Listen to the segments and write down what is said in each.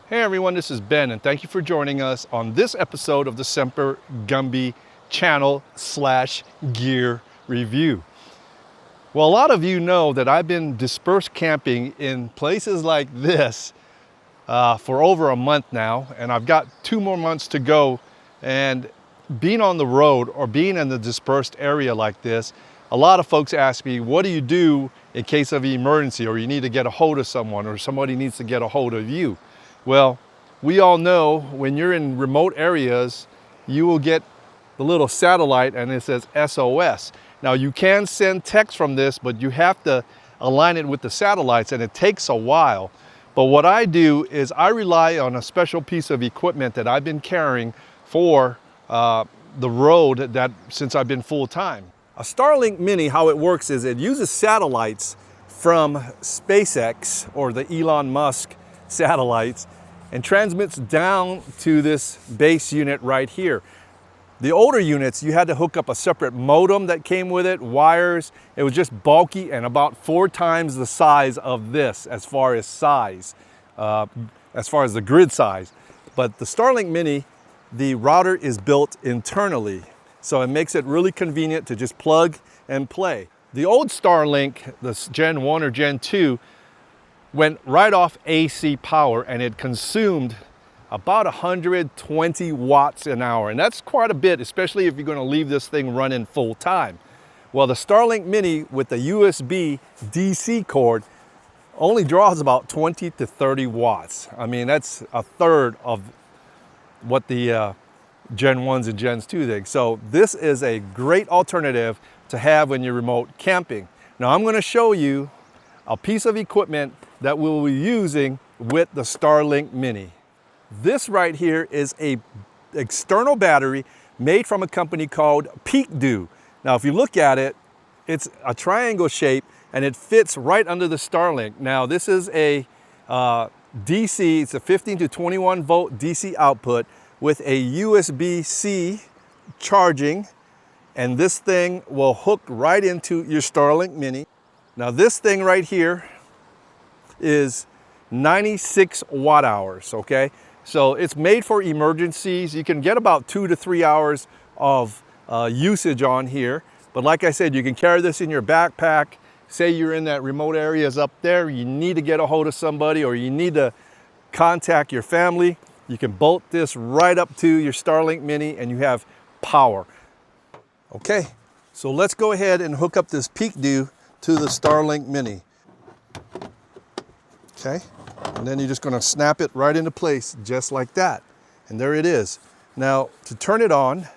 Hey everyone, this is Ben and thank you for joining us on this episode of the Semper Gumby channel / gear review. Well, a lot of you know that I've been dispersed camping in places like this for over a month now, and I've got 2 more months to go. And being on the road or being in the dispersed area like this, a lot of folks ask me, what do you do in case of an emergency, or you need to get a hold of someone, or somebody needs to get a hold of you? Well, we all know when you're in remote areas, you will get the little satellite and it says SOS. Now you can send text from this, but you have to align it with the satellites and it takes a while. But what I do is I rely on a special piece of equipment that I've been carrying for the road since I've been full-time. A Starlink Mini, how it works is it uses satellites from SpaceX or the Elon Musk satellites and transmits down to this base unit right here. The older units, you had to hook up a separate modem that came with it, wires. It was just bulky and about 4 times the size of this as far as size, as far as the grid size. But the Starlink Mini, the router is built internally, so it makes it really convenient to just plug and play. The old Starlink, the Gen 1 or Gen 2, went right off AC power and it consumed about 120 watts an hour. And that's quite a bit, especially if you're going to leave this thing running full time. Well, the Starlink Mini with the USB DC cord only draws about 20 to 30 watts. I mean, that's a third of what the Gen 1s and Gens 2 think. So this is a great alternative to have when you're remote camping. Now I'm going to show you a piece of equipment that we'll be using with the Starlink Mini. This right here is a external battery made from a company called PeakDo. Now if you look at it, it's a triangle shape and it fits right under the Starlink. Now this is a DC, it's a 15 to 21 volt DC output with a USB-C charging, and this thing will hook right into your Starlink Mini. Now this thing right here is 96 watt hours, okay? So it's made for emergencies. You can get about 2 to 3 hours of usage on here. But like I said, you can carry this in your backpack. Say you're in that remote areas up there, you need to get a hold of somebody or you need to contact your family. You can bolt this right up to your Starlink Mini and you have power. Okay, so let's go ahead and hook up this PeakDo to the Starlink Mini. Okay, and then you're just going to snap it right into place just like that. And there it is. Now to turn it on,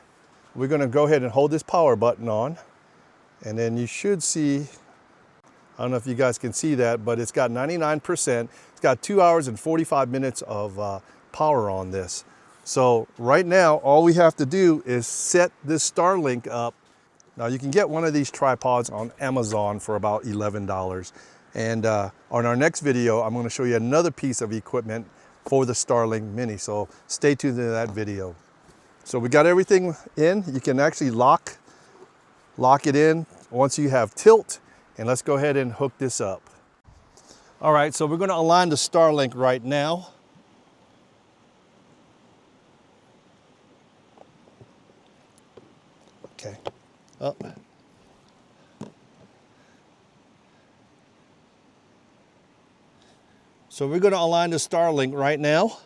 we're going to go ahead and hold this power button on. And then you should see, I don't know if you guys can see that, but it's got 99%. It's got 2 hours and 45 minutes of power on this. So right now, all we have to do is set this Starlink up. Now you can get one of these tripods on Amazon for about $11. And on our next video, I'm going to show you another piece of equipment for the Starlink Mini. So stay tuned to that video. So we got everything in. You can actually lock it in once you have tilt. And let's go ahead and hook this up. All right, so we're going to align the Starlink right now. Okay, up. So we're going to align the Starlink right now,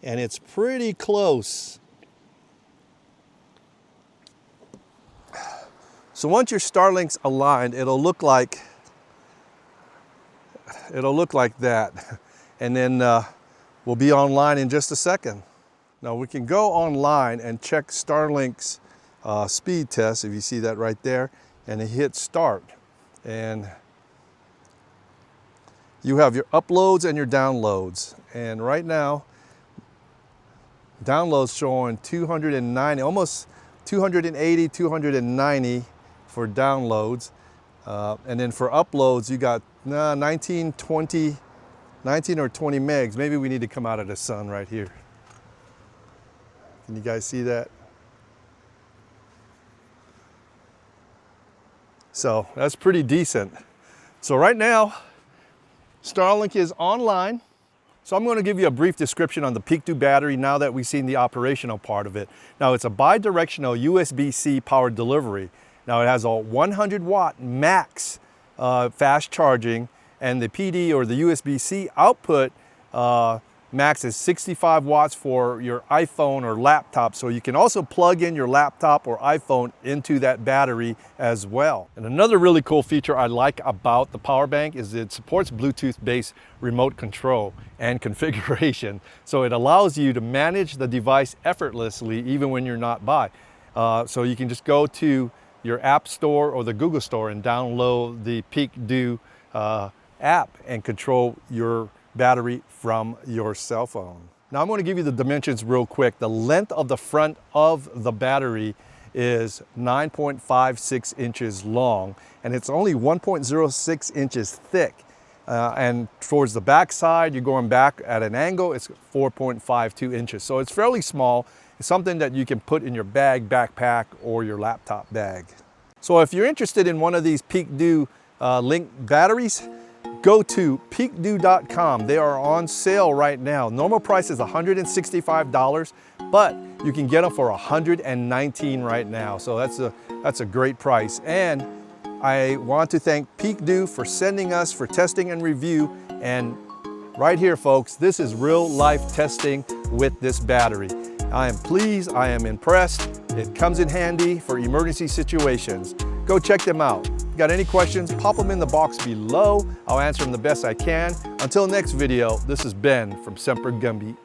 and it's pretty close. So once your Starlink's aligned, it'll look like that. And then we'll be online in just a second. Now we can go online and check Starlink's speed test, if you see that right there, and hit start. And you have your uploads and your downloads. And right now, downloads showing 290, almost 280, 290 for downloads. And then for uploads, you got 19 or 20 megs. Maybe we need to come out of the sun right here. Can you guys see that? So that's pretty decent. So right now, Starlink is online. So I'm going to give you a brief description on the PeakDo battery now that we've seen the operational part of it. Now it's a bi-directional USB-C power delivery. Now it has a 100 watt max fast charging, and the PD or the USB-C output max is 65 watts for your iPhone or laptop. So you can also plug in your laptop or iPhone into that battery as well. And another really cool feature I like about the power bank is it supports Bluetooth-based remote control and configuration. So it allows you to manage the device effortlessly even when you're not by. So you can just go to your App Store or the Google Store and download the PeakDo app and control your battery from your cell phone. Now I'm going to give you the dimensions real quick. The length of the front of the battery is 9.56 inches long, and it's only 1.06 inches thick. And towards the back side, you're going back at an angle, it's 4.52 inches. So it's fairly small. It's something that you can put in your bag, backpack, or your laptop bag. So if you're interested in one of these PeakDo Link batteries, go to PeakDo.com. They are on sale right now. Normal price is $165, but you can get them for $119 right now. So that's a great price. And I want to thank PeakDo for sending us for testing and review. And right here, folks, this is real life testing with this battery. I am pleased, I am impressed. It comes in handy for emergency situations. Go check them out. Got any questions, pop them in the box below. I'll answer them the best I can. Until next video, this is Ben from Semper Gumby